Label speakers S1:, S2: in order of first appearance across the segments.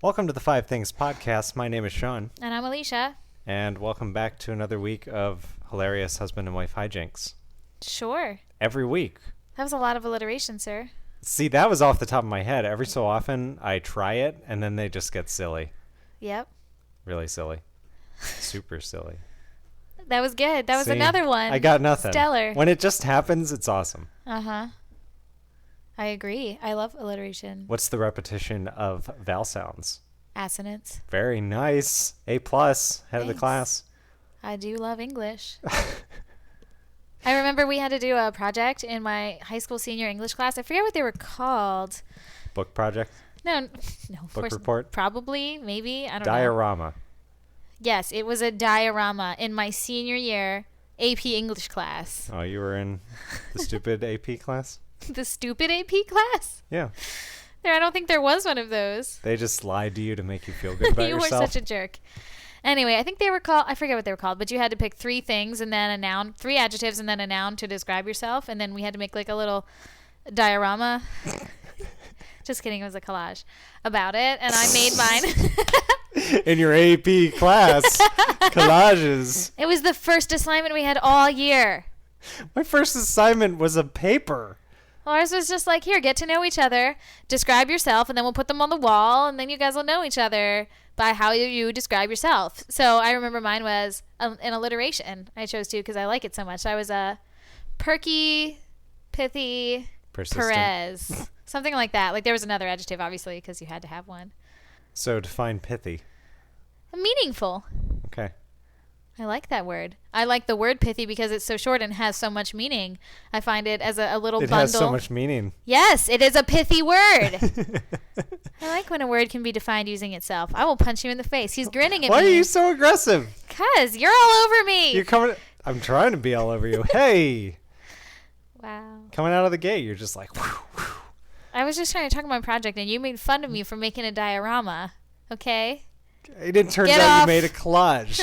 S1: Welcome to the Five Things Podcast. My name is Shawn.
S2: And I'm Alisha.
S1: And welcome back to another week of hilarious husband and wife hijinks.
S2: Sure.
S1: Every week.
S2: That was a lot of alliteration, sir.
S1: See, that was off the top of my head. Every so often, I try it, and then they just get silly.
S2: Yep.
S1: Really silly. Super silly.
S2: That was good. That was
S1: See,
S2: another one.
S1: I got nothing.
S2: Stellar.
S1: When it just happens, it's awesome.
S2: Uh-huh. I agree. I love alliteration.
S1: What's the repetition of vowel sounds?
S2: Assonance.
S1: Very nice. A+, head of the class.
S2: I do love English. I remember we had to do a project in my high school senior English class. I forget what they were called.
S1: Book project?
S2: No.
S1: Book report?
S2: Probably, maybe. I don't know.
S1: Diorama.
S2: Yes, it was a diorama in my senior year AP English class.
S1: Oh, you were in the stupid AP class?
S2: The stupid AP class?
S1: Yeah.
S2: I don't think there was one of those.
S1: They just lied to you to make you feel good about
S2: you
S1: yourself.
S2: were such a jerk. Anyway, I think they were called, I forget what they were called, but you had to pick three things and then a noun, three adjectives and then a noun to describe yourself. And then we had to make like a little diorama. Just kidding. It was a collage about it. And I made mine.
S1: In your AP class, collages.
S2: It was the first assignment we had all year.
S1: My first assignment was a paper.
S2: Ours was just like, here, get to know each other, describe yourself, and then we'll put them on the wall, and then you guys will know each other by how you describe yourself. So I remember mine was an alliteration. I chose to because I like it so much. I was a perky, pithy,
S1: Persistent.
S2: Perez. Something like that. Like there was another adjective, obviously, because you had to have one.
S1: So define pithy.
S2: Meaningful.
S1: Okay.
S2: I like that word. I like the word pithy because it's so short and has so much meaning. I find it as a little bundle.
S1: It has so much meaning.
S2: Yes, it is a pithy word. I like when a word can be defined using itself. I will punch you in the face. He's grinning at me.
S1: Why are you so aggressive?
S2: Because you're all over me.
S1: You're coming. I'm trying to be all over you. Hey.
S2: Wow.
S1: Coming out of the gate, you're just like, whew, whew.
S2: I was just trying to talk about my project, and you made fun of me for making a diorama. Okay?
S1: It turns out you made a collage.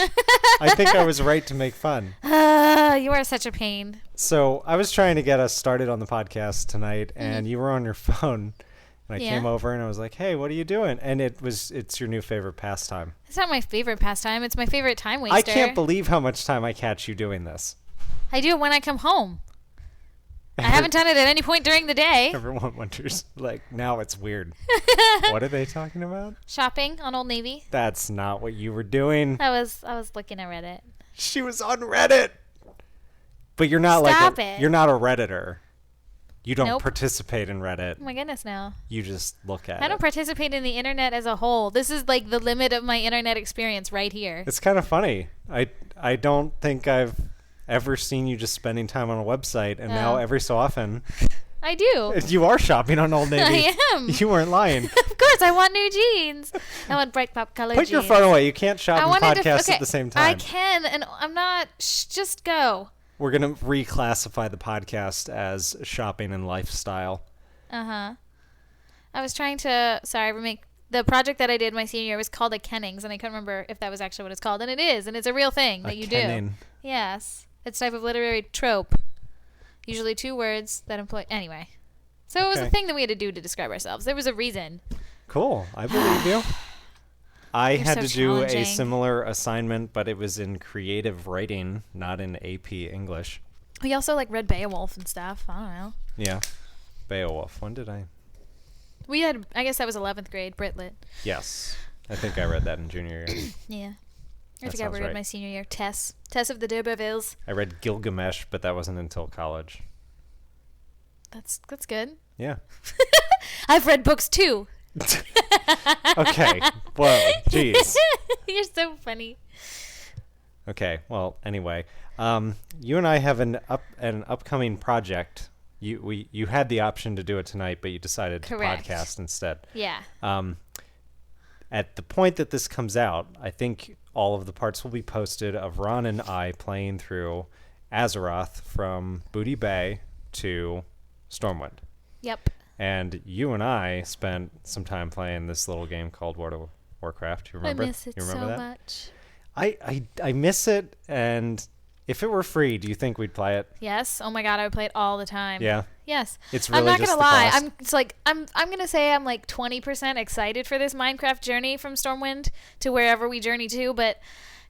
S1: I think I was right to make fun.
S2: You are such a pain.
S1: So I was trying to get us started on the podcast tonight, and you were on your phone. And I came over and I was like, hey, what are you doing? And it's your new favorite pastime.
S2: It's not my favorite pastime. It's my favorite time waster.
S1: I can't believe how much time I catch you doing this.
S2: I do it when I come home. I haven't done it at any point during the day.
S1: Everyone wonders, like, now it's weird. What are they talking about?
S2: Shopping on Old Navy.
S1: That's not what you were doing.
S2: I was looking at Reddit.
S1: She was on Reddit. But you're not you're not a Redditor. You don't participate in Reddit.
S2: Oh my goodness, no.
S1: You just look at it.
S2: I don't participate in the internet as a whole. This is like the limit of my internet experience right here.
S1: It's kind of funny. I don't think I've ever seen you just spending time on a website, and now every so often
S2: I do.
S1: You are shopping on Old Navy.
S2: I am.
S1: You weren't lying.
S2: Of course, I want new jeans. I want bright pop color jeans.
S1: Put your phone away. You can't shop and podcast at the same time.
S2: I can, and I'm not. Just go.
S1: We're going to reclassify the podcast as shopping and lifestyle.
S2: I was trying to remake the project that I did my senior year was called a Kennings, and I couldn't remember if that was actually what it's called, and it is, and it's a real thing that you do. Yes. It's a type of literary trope. Usually two words that employ... Anyway. So it was a thing that we had to do to describe ourselves. There was a reason.
S1: Cool. I believe you. I
S2: You're
S1: had
S2: so
S1: to do a
S2: challenging.
S1: similar assignment, but it was in creative writing, not in AP English.
S2: We also read Beowulf and stuff. I don't know.
S1: Yeah. Beowulf. When did I...
S2: We had... I guess that was 11th grade, Brit Lit.
S1: Yes. I think I read that in junior year.
S2: Yeah. I
S1: That
S2: forgot we
S1: sounds
S2: read
S1: right.
S2: my senior year. Tess of the D'Urbervilles.
S1: I read Gilgamesh, but that wasn't until college.
S2: That's good.
S1: Yeah.
S2: I've read books too.
S1: Okay. Whoa. Jeez.
S2: You're so funny.
S1: Okay. Well, anyway, you and I have an upcoming project. You had the option to do it tonight, but you decided to podcast instead.
S2: Yeah.
S1: At the point that this comes out, I think all of the parts will be posted of Ron and I playing through Azeroth from Booty Bay to Stormwind.
S2: Yep.
S1: And you and I spent some time playing this little game called World of Warcraft. You remember?
S2: I miss it
S1: you remember
S2: so
S1: that?
S2: much.
S1: I miss it, and If it were free, do you think we'd play it?
S2: Yes. Oh my God, I would play it all the time.
S1: Yeah.
S2: Yes.
S1: It's really
S2: I'm not
S1: just
S2: gonna lie.
S1: cost.
S2: I'm gonna say I'm like 20% excited for this Minecraft journey from Stormwind to wherever we journey to, but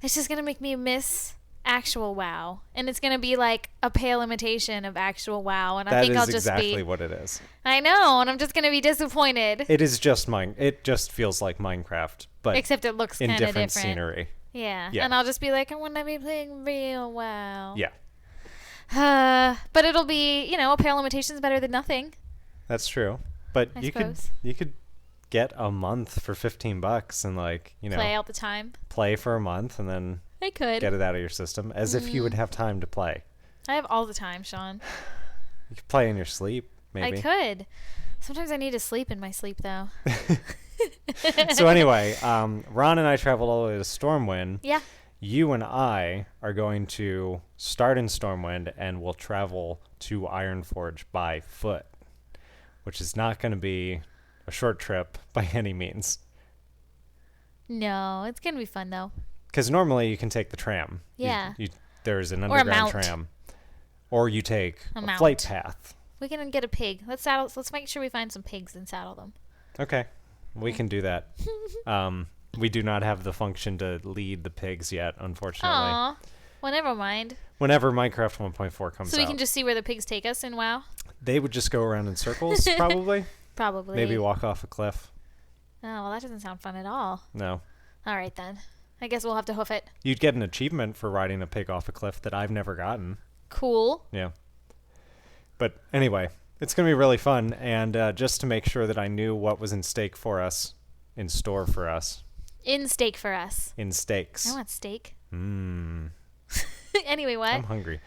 S2: it's just gonna make me miss actual WoW, and it's gonna be like a pale imitation of actual WoW, and I think I'll just be.
S1: That is exactly what it is.
S2: I know, and I'm just gonna be disappointed.
S1: It is just It just feels like Minecraft, but
S2: except it looks kind of different
S1: scenery.
S2: Yeah, and I'll just be like, I want to be playing real WoW.
S1: Yeah.
S2: But it'll be, a pale imitation is better than nothing.
S1: That's true, but
S2: I
S1: you
S2: suppose.
S1: could get a month for $15 and
S2: play all the time.
S1: Play for a month and then
S2: I could
S1: get it out of your system as if you would have time to play.
S2: I have all the time, Shawn.
S1: You could play in your sleep, maybe.
S2: I could. Sometimes I need to sleep in my sleep, though.
S1: So anyway, Ron and I traveled all the way to Stormwind.
S2: Yeah.
S1: You and I are going to start in Stormwind and we'll travel to Ironforge by foot, which is not going to be a short trip by any means.
S2: No, it's going to be fun, though.
S1: Because normally you can take the tram.
S2: Yeah.
S1: There's an underground tram. Or you take a flight path.
S2: We can get a pig. Let's make sure we find some pigs and saddle them.
S1: Okay. We can do that. We do not have the function to lead the pigs yet, unfortunately.
S2: Aw. Well, never mind.
S1: Whenever Minecraft 1.4 comes out.
S2: So we can just see where the pigs take us in WoW?
S1: They would just go around in circles, probably.
S2: Probably.
S1: Maybe walk off a cliff.
S2: Oh, well, that doesn't sound fun at all.
S1: No.
S2: All right, then. I guess we'll have to hoof it.
S1: You'd get an achievement for riding a pig off a cliff that I've never gotten.
S2: Cool.
S1: Yeah. But anyway, it's going to be really fun. And just to make sure that I knew what was in store for us. In steak for us. In steaks.
S2: I want steak.
S1: Mmm.
S2: Anyway, what?
S1: I'm hungry.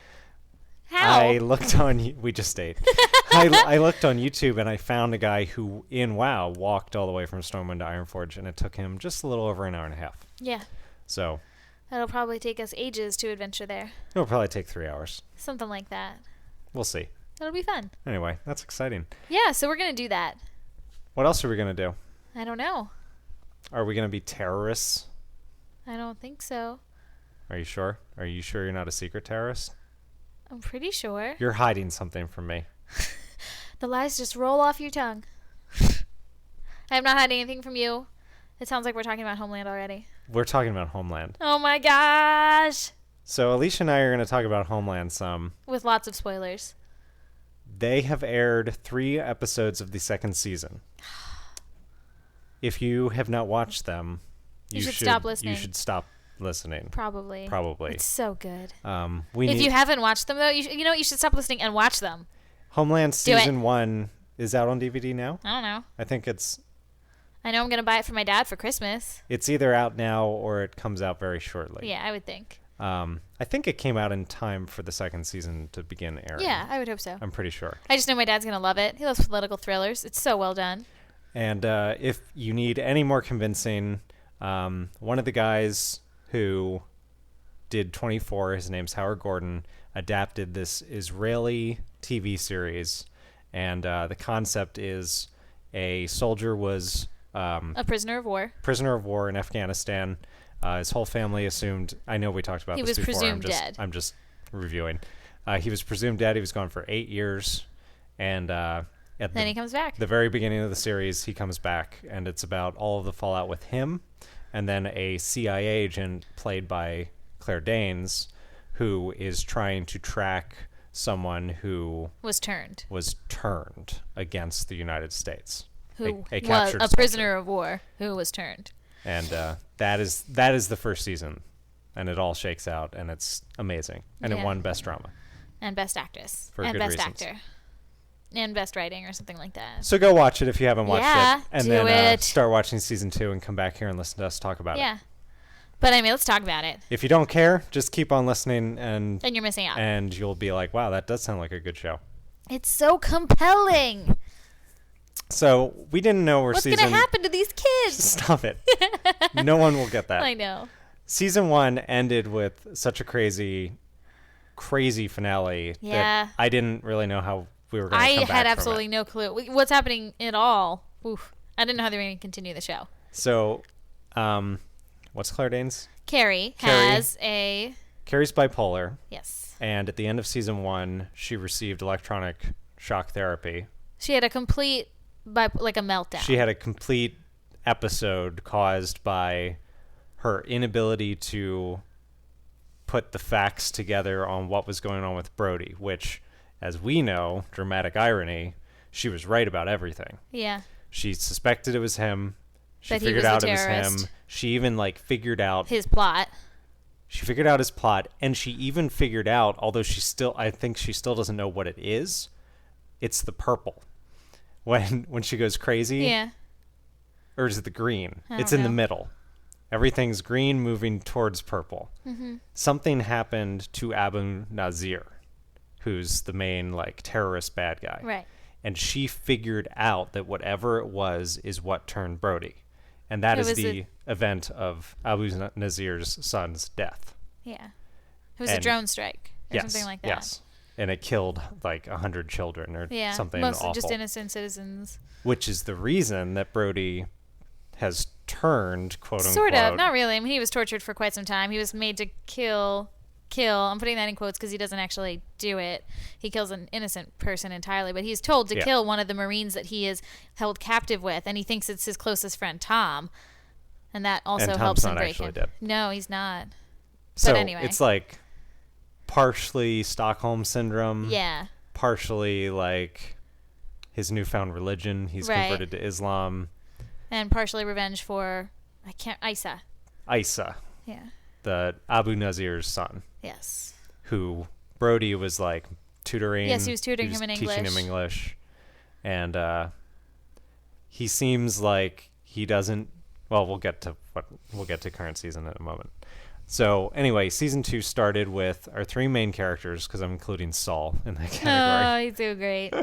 S2: How?
S1: I looked on... We just ate. I looked on YouTube and I found a guy who, in WoW, walked all the way from Stormwind to Ironforge, and it took him just a little over an hour and a half.
S2: Yeah.
S1: So...
S2: That'll probably take us ages to adventure there.
S1: It'll probably take 3 hours.
S2: Something like that.
S1: We'll see.
S2: It'll be fun.
S1: Anyway, that's exciting.
S2: Yeah, so we're going to do that.
S1: What else are we going to do?
S2: I don't know.
S1: Are we going to be terrorists?
S2: I don't think so.
S1: Are you sure? Are you sure you're not a secret terrorist?
S2: I'm pretty sure.
S1: You're hiding something from me.
S2: The lies just roll off your tongue. I have not hiding anything from you. It sounds like we're talking about Homeland already.
S1: We're talking about Homeland.
S2: Oh my gosh.
S1: So Alisha and I are going to talk about Homeland some.
S2: With lots of spoilers.
S1: They have aired 3 episodes of the 2nd season. If you have not watched them,
S2: you should stop listening.
S1: You should stop listening.
S2: Probably.
S1: It's
S2: so good.
S1: If
S2: you haven't watched them, though, you should stop listening and watch them.
S1: Homeland Season 1 is out on DVD now?
S2: I don't know.
S1: I
S2: know I'm going to buy it for my dad for Christmas.
S1: It's either out now or it comes out very shortly.
S2: Yeah, I would think.
S1: I think it came out in time for the 2nd season to begin airing.
S2: Yeah, I would hope so.
S1: I'm pretty sure.
S2: I just know my dad's going to love it. He loves political thrillers. It's so well done.
S1: And if you need any more convincing, one of the guys who did 24, his name's Howard Gordon, adapted this Israeli TV series. And the concept is a soldier was...
S2: a prisoner of war.
S1: Prisoner of war in Afghanistan. His whole family assumed... I know we talked about this before.
S2: He was presumed dead.
S1: I'm just reviewing. He was presumed dead. He was gone for 8 years. And... then
S2: he comes back.
S1: The very beginning of the series, he comes back, and it's about all of the fallout with him, and then a CIA agent played by Claire Danes, who is trying to track someone who
S2: was turned
S1: against the United States.
S2: Who was a prisoner of war who was turned.
S1: And that is the first season, and it all shakes out, and it's amazing. And it won Best Drama.
S2: And Best Actress.
S1: For
S2: and
S1: good
S2: Best
S1: reasons.
S2: Actor. And Best Writing or something like that.
S1: So go watch it if you haven't watched it. And
S2: do
S1: then
S2: it.
S1: Start watching season 2 and come back here and listen to us talk about it.
S2: Yeah. But let's talk about it.
S1: If you don't care, just keep on listening and
S2: you're missing out.
S1: And you'll be like, wow, that does sound like a good show.
S2: It's so compelling.
S1: So we didn't know
S2: what's going to happen to these kids.
S1: Stop it. No one will get that.
S2: I know.
S1: Season 1 ended with such a crazy finale that I didn't really know how we were going to come back from it.
S2: I had absolutely no clue. What's happening at all? Oof. I didn't know how they were going to continue the show.
S1: So, what's Claire Danes?
S2: Carrie has a
S1: Carrie's bipolar.
S2: Yes.
S1: And at the end of season 1, she received electronic shock therapy.
S2: She had a complete, like a meltdown.
S1: She had a complete episode caused by her inability to put the facts together on what was going on with Brody, which, as we know, dramatic irony, she was right about everything.
S2: Yeah.
S1: She suspected it was him. She
S2: That
S1: figured
S2: he was
S1: out
S2: the
S1: it was
S2: terrorist.
S1: him. She even figured out
S2: his plot.
S1: She figured out his plot, and she even figured out, although I think she still doesn't know what it is, it's the purple. When she goes crazy.
S2: Yeah.
S1: Or is it the green? It's
S2: in
S1: in the middle. Everything's green moving towards purple.
S2: Mm-hmm.
S1: Something happened to Abu Nazir, who's the main terrorist bad guy.
S2: Right.
S1: And she figured out that whatever it was is what turned Brody. And that is the event of Abu Nazir's son's death.
S2: Yeah. It was a drone strike or something like that.
S1: Yes. And it killed 100 children or something
S2: mostly
S1: awful.
S2: Just innocent citizens. Which
S1: is the reason that Brody has turned, quote unquote.
S2: Sort of. Not really. I mean, he was tortured for quite some time. He was made to kill. I'm putting that in quotes because he doesn't actually do it. He kills an innocent person entirely, but he's told to kill one of the Marines that he is held captive with, and he thinks it's his closest friend, Tom. And that also helps him break him. Dead. No, he's not.
S1: So
S2: but anyway.
S1: It's partially Stockholm Syndrome.
S2: Yeah.
S1: Partially his newfound religion. He's converted to Islam.
S2: And partially revenge for, Isa. Yeah.
S1: The Abu Nazir's son.
S2: Yes.
S1: Who Brody was tutoring.
S2: Yes, he was tutoring him in English.
S1: Teaching him English. And he seems like he doesn't. Well, we'll get to current season in a moment. So anyway, season 2 started with our 3 main characters, because I'm including Saul in that category.
S2: Oh, he's so great.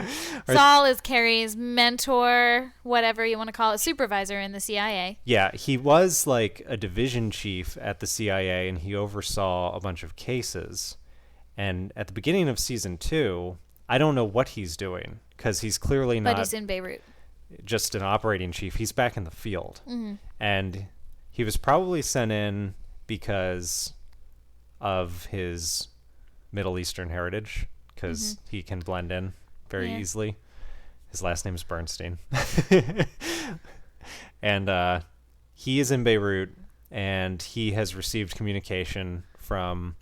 S2: Saul is Carrie's mentor, whatever you want to call it, supervisor in the CIA.
S1: Yeah, he was a division chief at the CIA, and he oversaw a bunch of cases. And at the beginning of season 2, I don't know what he's doing, because he's clearly not.
S2: But he's in Beirut.
S1: Just an operating chief. He's back in the field.
S2: Mm-hmm.
S1: And he was probably sent in because of his Middle Eastern heritage, because he can blend in very easily. His last name is Bernstein. And he is in Beirut, and he has received communication from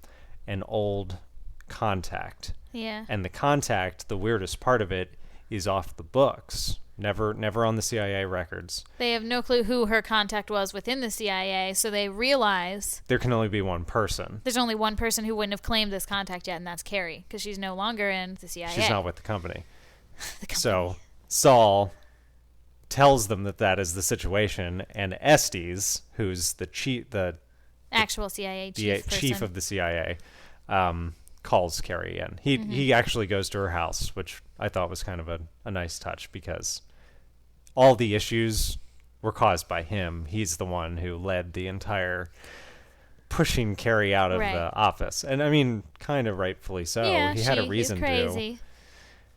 S1: an old contact.
S2: Yeah.
S1: And the contact, the weirdest part of it, is off the books. Never on the CIA records.
S2: They have no clue who her contact was within the CIA, so they realize
S1: there can only be one person.
S2: There's only one person who wouldn't have claimed this contact yet, and that's Carrie, because she's no longer in the CIA.
S1: She's not with the company. So Saul tells them that is the situation, and Estes, who's the
S2: actual CIA
S1: chief of the CIA, calls Carrie in. He actually goes to her house, which I thought was kind of a nice touch, because all the issues were caused by him. He's the one who led the entire pushing Carrie out of the office. And I mean, kind of rightfully so.
S2: Yeah,
S1: he had a reason
S2: to.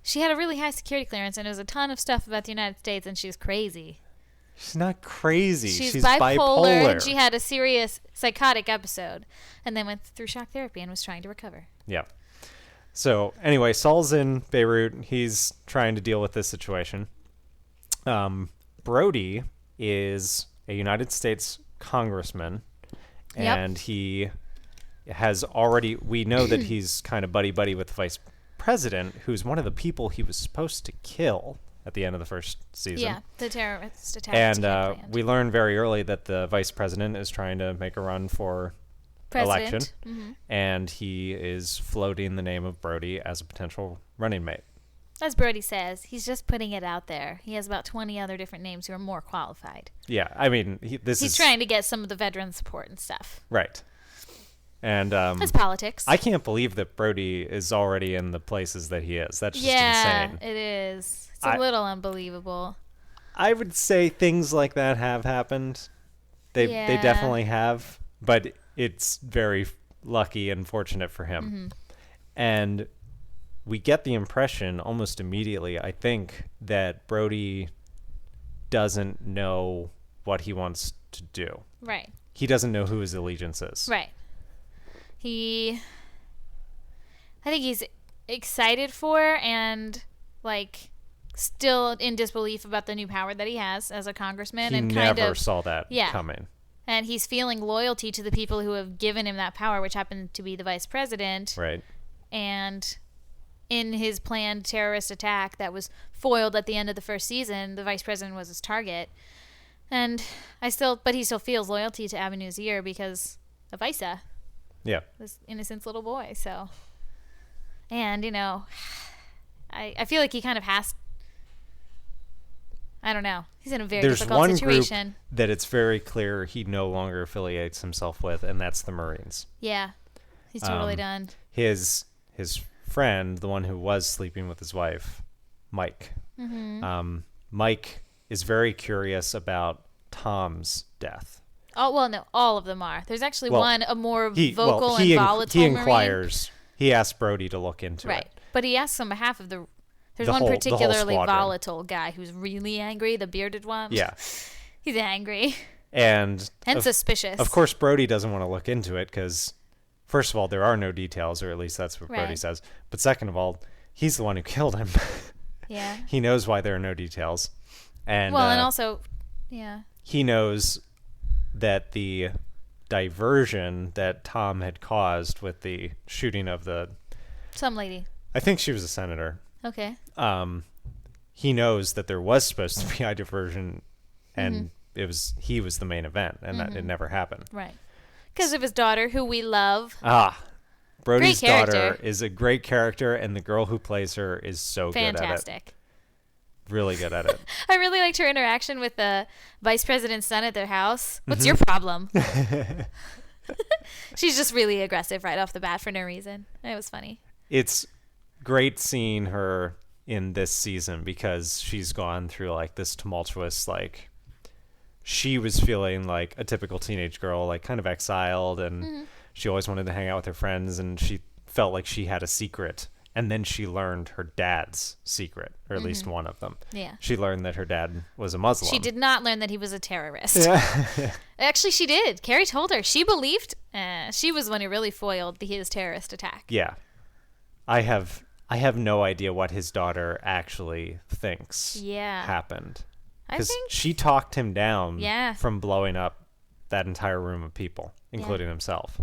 S2: She had a really high security clearance, and it was a ton of stuff about the United States, and she's crazy.
S1: She's not crazy. She's
S2: bipolar. And she had a serious psychotic episode, and then went through shock therapy and was trying to recover.
S1: Yeah. So anyway, Saul's in Beirut. He's trying to deal with this situation. Brody is a United States congressman, and he has already. We know that he's kind of buddy with the vice president, who's one of the people he was supposed to kill at the end of the first season.
S2: Yeah, the terrorist attack.
S1: And we learned very early that the vice president is trying to make a run for election, and he is floating the name of Brody as a potential running mate.
S2: As Brody says, he's just putting it out there. He has about 20 other different names who are more qualified.
S1: Yeah, I mean, he's
S2: trying to get some of the veteran support and stuff.
S1: Right. And
S2: it's politics.
S1: I can't believe that Brody is already in the places that he is. That's just insane.
S2: Yeah, it is. It's a little unbelievable.
S1: I would say things like that have happened. They definitely have, but it's very lucky and fortunate for him. And we get the impression almost immediately, I think, that Brody doesn't know what he wants to do.
S2: Right.
S1: He doesn't know who his allegiance is.
S2: Right. I think he's excited for and like still in disbelief about the new power that he has as a congressman.
S1: He
S2: and
S1: never saw that coming.
S2: And he's feeling loyalty to the people who have given him that power, which happened to be the vice president.
S1: Right.
S2: And in his planned terrorist attack that was foiled at the end of the first season, the vice president was his target. And but he still feels loyalty to Abu Nazir because of Isa.
S1: Yeah.
S2: This innocent little boy. So, and, you know, I feel like he kind of has, I don't know. He's in a very difficult situation.
S1: There's one group that it's very clear he no longer affiliates himself with, and that's the Marines.
S2: Yeah. He's totally done.
S1: His friend, the one who was sleeping with his wife, Mike.
S2: Mm-hmm.
S1: Mike is very curious about Tom's death.
S2: Oh, well, no, all of them are. There's actually a more vocal and volatile
S1: He inquires. Marine. He asks Brody to look into it.
S2: Right. But he asks on behalf of there's one particularly volatile guy who's really angry, the bearded one.
S1: Yeah.
S2: He's angry.
S1: And
S2: suspicious.
S1: Of course, Brody doesn't want to look into it because, first of all, there are no details, or at least that's what Brody says. But second of all, he's the one who killed him.
S2: Yeah.
S1: He knows why there are no details. And
S2: and also, yeah.
S1: He knows that the diversion that Tom had caused with the shooting of
S2: some lady.
S1: I think she was a senator.
S2: Okay.
S1: He knows that there was supposed to be a diversion, and he was the main event, and that it never happened.
S2: Right. Because of his daughter, who we love.
S1: Brody's daughter is a great character, and the girl who plays her is so good at it.
S2: Fantastic.
S1: Really good at it.
S2: I really liked her interaction with the vice president's son at their house. What's your problem? She's just really aggressive right off the bat for no reason. It was funny.
S1: It's great seeing her in this season because she's gone through like this tumultuous, like she was feeling like a typical teenage girl, like kind of exiled, and she always wanted to hang out with her friends, and she felt like she had a secret. And then she learned her dad's secret, or at least one of them. Yeah. She learned that her dad was a Muslim.
S2: She did not learn that he was a terrorist. Yeah. Actually, she did. Carrie told her. She believed. She was the one who really foiled his terrorist attack.
S1: Yeah. I have no idea what his daughter actually thinks happened. Because she talked him down from blowing up that entire room of people, including himself.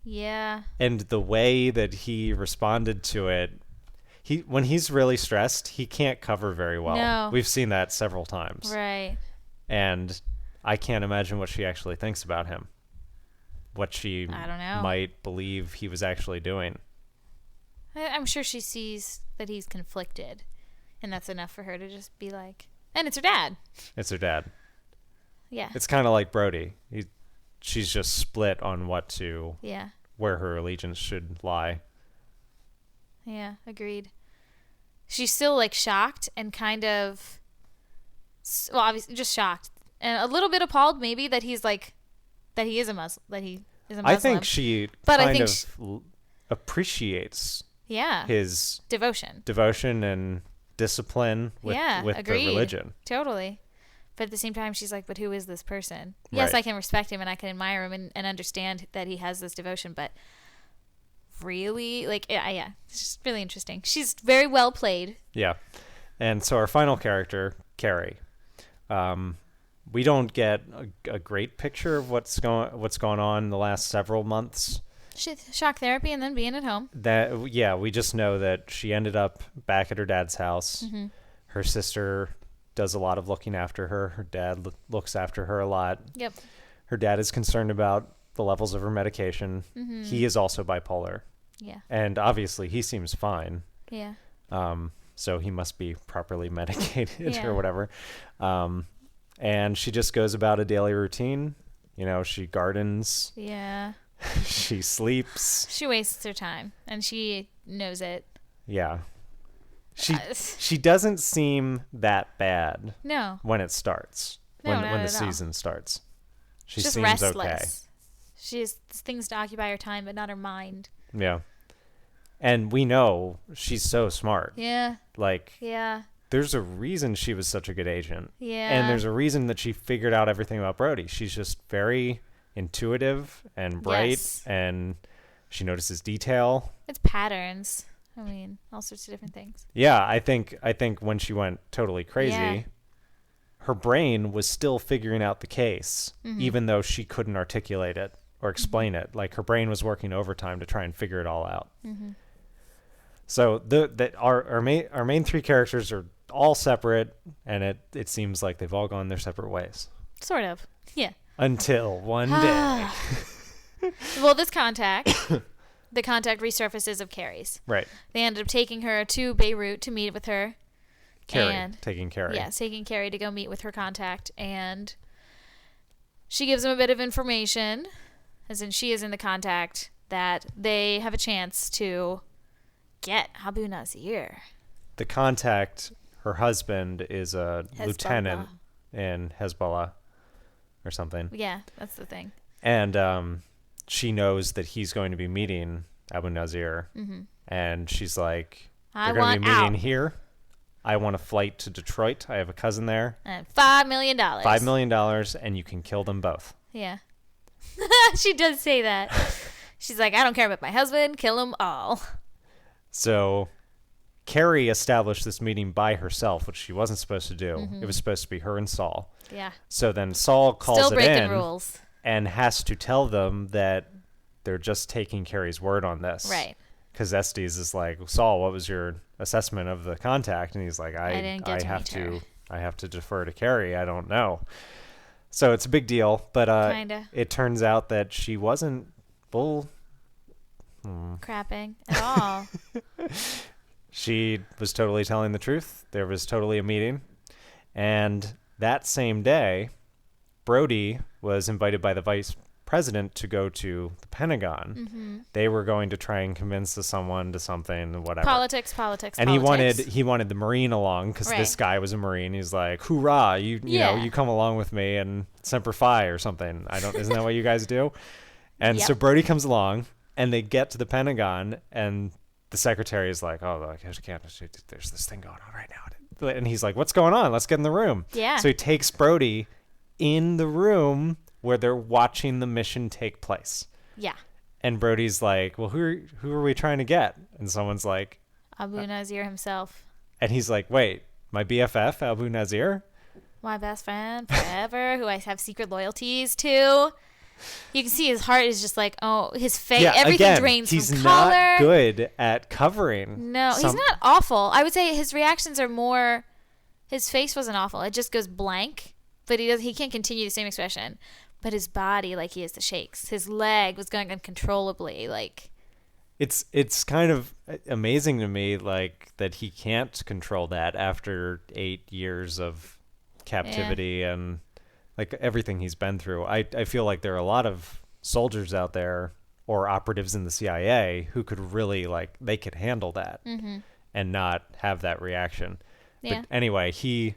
S2: Yeah.
S1: And the way that he responded to it, when he's really stressed, he can't cover very well.
S2: No.
S1: We've seen that several times.
S2: Right.
S1: And I can't imagine what she actually thinks about him. What she might believe he was actually doing.
S2: I'm sure she sees that he's conflicted, and that's enough for her to just be like, and it's her dad.
S1: It's her dad.
S2: Yeah.
S1: It's kind of like Brody. She's just split on where her allegiance should lie.
S2: Yeah, agreed. She's still like shocked and kind of, well, obviously just shocked and a little bit appalled maybe that he is a Muslim,
S1: I think she appreciates his devotion and discipline with the religion.
S2: Totally. But at the same time, she's like, but who is this person? Yes, I can respect him and I can admire him and understand that he has this devotion, but really, like, yeah. It's just really interesting. She's very well played.
S1: Yeah. And so our final character, Carrie, we don't get a great picture of what's going on in the last several months.
S2: Shock therapy and then being at home.
S1: We just know that she ended up back at her dad's house. Mm-hmm. Her sister does a lot of looking after her. Her dad looks after her a lot. Yep. Her dad is concerned about the levels of her medication. Mm-hmm. He is also bipolar. Yeah. And obviously he seems fine. Yeah. So he must be properly medicated or whatever. And she just goes about a daily routine. You know, she gardens. Yeah. She sleeps.
S2: She wastes her time and she knows it.
S1: Yeah. She doesn't seem that bad.
S2: No.
S1: When it starts. When the season starts. She
S2: seems restless. Okay. She has things to occupy her time, but not her mind.
S1: Yeah. And we know she's so smart.
S2: Yeah.
S1: There's a reason she was such a good agent.
S2: Yeah.
S1: And there's a reason that she figured out everything about Brody. She's just very intuitive and bright,
S2: Yes.
S1: and she notices detail.
S2: It's patterns. I mean, all sorts of different things.
S1: Yeah, I think when she went totally crazy,
S2: Yeah.
S1: her brain was still figuring out the case, even though she couldn't articulate it or explain it. Like, her brain was working overtime to try and figure it all out. So our main three characters are all separate, and it seems like they've all gone their separate ways.
S2: Sort of. Yeah.
S1: Until one day.
S2: Well, the contact resurfaces of Carrie's.
S1: Right.
S2: They ended up taking her to Beirut to meet with her.
S1: Taking Carrie.
S2: Yes, taking Carrie to go meet with her contact. And she gives him a bit of information, as in she is in the contact, that they have a chance to get Abu Nazir.
S1: The contact, her husband, is a lieutenant in Hezbollah or something.
S2: Yeah, that's the thing.
S1: And she knows that he's going to be meeting Abu Nazir. And she's like, they're going to be meeting here. I want a flight to Detroit. I have a cousin there.
S2: And $5 million.
S1: $5 million, and you can kill them both.
S2: Yeah. She does say that. She's like, I don't care about my husband. Kill them all.
S1: So Carrie established this meeting by herself, which she wasn't supposed to do. It was supposed to be her and Saul.
S2: Yeah.
S1: So then Saul calls
S2: Still breaking
S1: it in
S2: rules.
S1: and has to tell them that they're just taking Carrie's word on this.
S2: Right.
S1: Because Estes is like, Saul, what was your assessment of the contact? And he's like, I have to defer to Carrie. I don't know. So it's a big deal, but it turns out that she wasn't
S2: crapping at all.
S1: She was totally telling the truth. There was totally a meeting. And that same day, Brody was invited by the vice president to go to the Pentagon. They were going to try and convince someone to something, whatever.
S2: Politics.
S1: And he wanted the Marine along because this guy was a Marine. He's like, hoorah, you know, you come along with me and Semper Fi or something. Isn't that what you guys do? And so Brody comes along and they get to the Pentagon and the secretary is like, oh, I can't, there's this thing going on right now. And he's like, what's going on? Let's get in the room.
S2: Yeah.
S1: So he takes Brody in the room where they're watching the mission take place.
S2: Yeah.
S1: And Brody's like, well, who are we trying to get? And someone's like,
S2: Abu Nazir himself.
S1: And he's like, wait, my BFF, Abu Nazir?
S2: My best friend forever, who I have secret loyalties to. You can see his heart is just like, oh, his face, everything drains from color.
S1: He's not good at covering.
S2: No, he's not awful. I would say his reactions are more, his face wasn't awful. It just goes blank, but he can't continue the same expression. But his body, like, he has the shakes. His leg was going uncontrollably, like.
S1: It's kind of amazing to me, like, that he can't control that after 8 years of captivity and, like, everything he's been through. I feel like there are a lot of soldiers out there or operatives in the CIA who could really, like, they could handle that and not have that reaction.
S2: Yeah.
S1: But anyway, he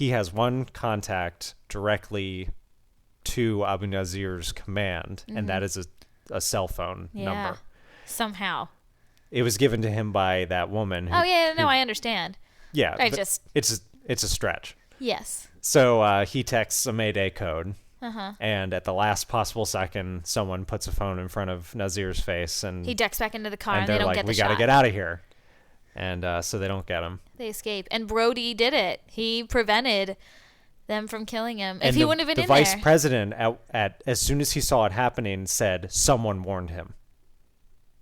S1: has one contact directly to Abu Nazir's command, and that is a cell phone number.
S2: Somehow.
S1: It was given to him by that woman.
S2: I understand.
S1: Yeah. It's a stretch.
S2: Yes.
S1: So he texts a Mayday code, and at the last possible second, someone puts a phone in front of Nazir's face, and
S2: he ducks back into the car, and
S1: they
S2: don't
S1: like,
S2: get the
S1: we
S2: shot.
S1: got to get out of here. And so they don't get him.
S2: They escape. And Brody did it. He prevented them from killing him. If he wouldn't have been in there.
S1: The vice president, as soon as he saw it happening, said someone warned him.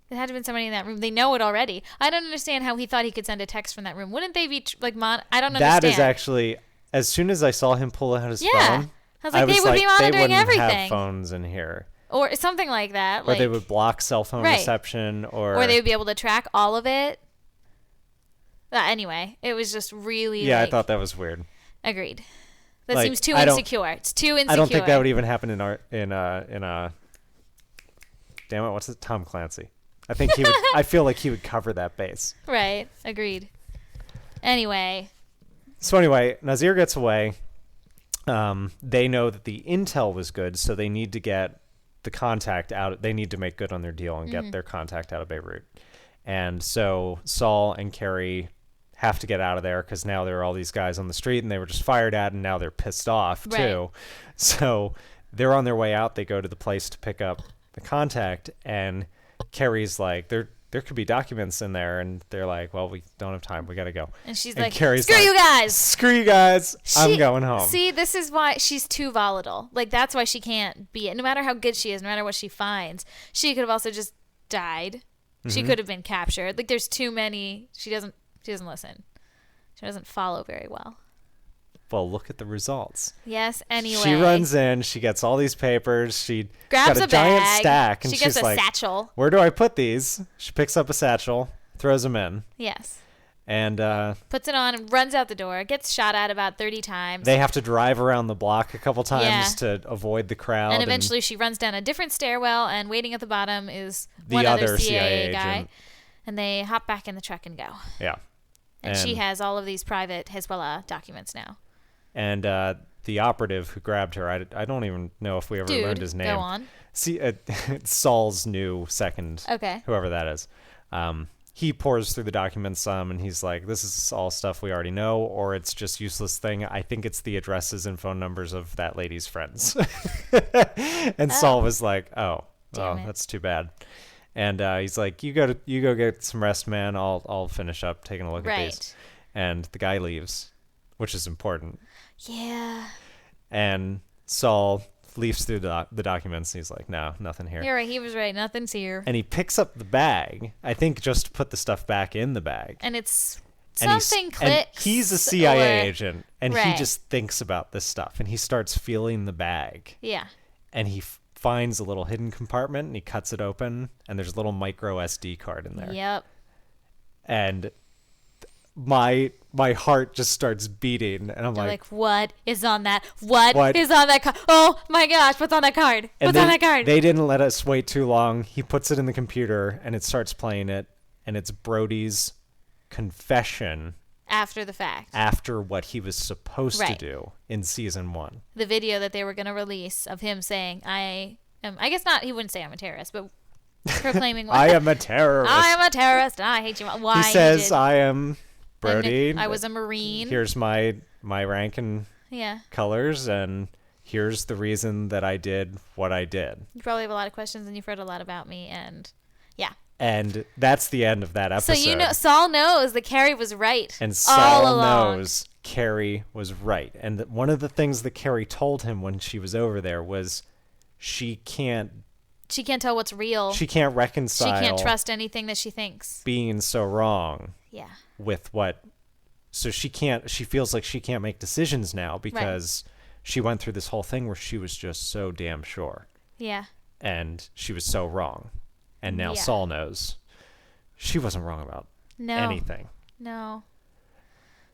S2: It had to have been somebody in that room. They know it already. I don't understand how he thought he could send a text from that room. Wouldn't they be I don't understand.
S1: That is actually, as soon as I saw him pull out his phone,
S2: I was like, they would be monitoring everything.
S1: Have phones in here.
S2: Or something like that.
S1: Or they would block cell phone reception. Or
S2: they would be able to track all of it. Anyway, it was just really
S1: Yeah, I thought that was weird.
S2: Agreed. That seems too insecure. It's too insecure.
S1: I don't think that would even happen in damn it, what's it? Tom Clancy. I think he would. I feel like he would cover that base.
S2: Right. Agreed. Anyway.
S1: So Nazir gets away. They know that the intel was good, so they need to get the contact out. They need to make good on their deal and get their contact out of Beirut. And so Saul and Carrie have to get out of there because now there are all these guys on the street and they were just fired at and now they're pissed off too. So they're on their way out. They go to the place to pick up the contact, and Carrie's like, there could be documents in there, and they're like, well, we don't have time. We got to go.
S2: And she's
S1: and
S2: like,
S1: Carrie's
S2: screw you guys.
S1: Screw you guys. I'm going home.
S2: See, this is why she's too volatile. Like, that's why she can't be it. No matter how good she is, no matter what she finds, she could have also just died. She could have been captured. Like, there's too many. She doesn't listen. She doesn't follow very well.
S1: Well, look at the results.
S2: Yes, anyway.
S1: She runs in. She gets all these papers. She
S2: grabs
S1: got
S2: a
S1: giant
S2: bag.
S1: stack. And
S2: she gets
S1: she's
S2: a
S1: like,
S2: satchel.
S1: Where do I put these? She picks up a satchel, throws them in.
S2: Yes.
S1: And
S2: puts it on and runs out the door. Gets shot at about 30 times.
S1: They have to drive around the block a couple times to avoid the crowd.
S2: And eventually she runs down a different stairwell, and waiting at the bottom is
S1: the
S2: one
S1: other
S2: CIA guy.
S1: agent.
S2: And they hop back in the truck and go.
S1: Yeah.
S2: And she has all of these private Hezbollah documents now.
S1: And the operative who grabbed her, I don't even know if we ever learned his name.
S2: Go on.
S1: See, Saul's new second, whoever that is. He pours through the documents some, and he's like, this is all stuff we already know, or it's just useless thing. I think it's the addresses and phone numbers of that lady's friends. And Saul was like, oh, that's too bad. And he's like, you go get some rest, man. I'll finish up taking a look at these. And the guy leaves, which is important.
S2: Yeah.
S1: And Saul leafs through the documents, and he's like, no, nothing here.
S2: You're right. He was right. Nothing's here.
S1: And he picks up the bag, I think just to put the stuff back in the bag.
S2: And it's something clicks.
S1: And he's a CIA agent, and he just thinks about this stuff, and he starts feeling the bag.
S2: Yeah.
S1: And he finds a little hidden compartment, and he cuts it open, and there's a little micro SD card in there.
S2: Yep.
S1: And my heart just starts beating, and I'm like,
S2: what is on that? What is on that card? Oh my gosh, what's on that card? What's on that card?
S1: They didn't let us wait too long. He puts it in the computer, and it starts playing it, and it's Brody's confession
S2: after the fact,
S1: after what he was supposed to do in season 1.
S2: The video that they were going to release of him saying, I guess not, he wouldn't say I'm a terrorist, but proclaiming
S1: I am a terrorist.
S2: I am a terrorist, and I hate you. Why?
S1: He says, I am Brody.
S2: I was a Marine.
S1: Here's my rank and colors, and here's the reason that I did what I did.
S2: You probably have a lot of questions, and you've heard a lot about me, and yeah.
S1: And that's the end of that episode.
S2: So Saul knows that Carrie was right.
S1: And Saul knows Carrie was right. And one of the things that Carrie told him when she was over there was she can't
S2: tell what's real.
S1: She can't reconcile.
S2: She can't trust anything that she thinks.
S1: Being so wrong.
S2: Yeah.
S1: With what, so she feels like she can't make decisions now because she went through this whole thing where she was just so damn sure.
S2: Yeah.
S1: And she was so wrong. And now Saul knows she wasn't wrong about anything.
S2: No.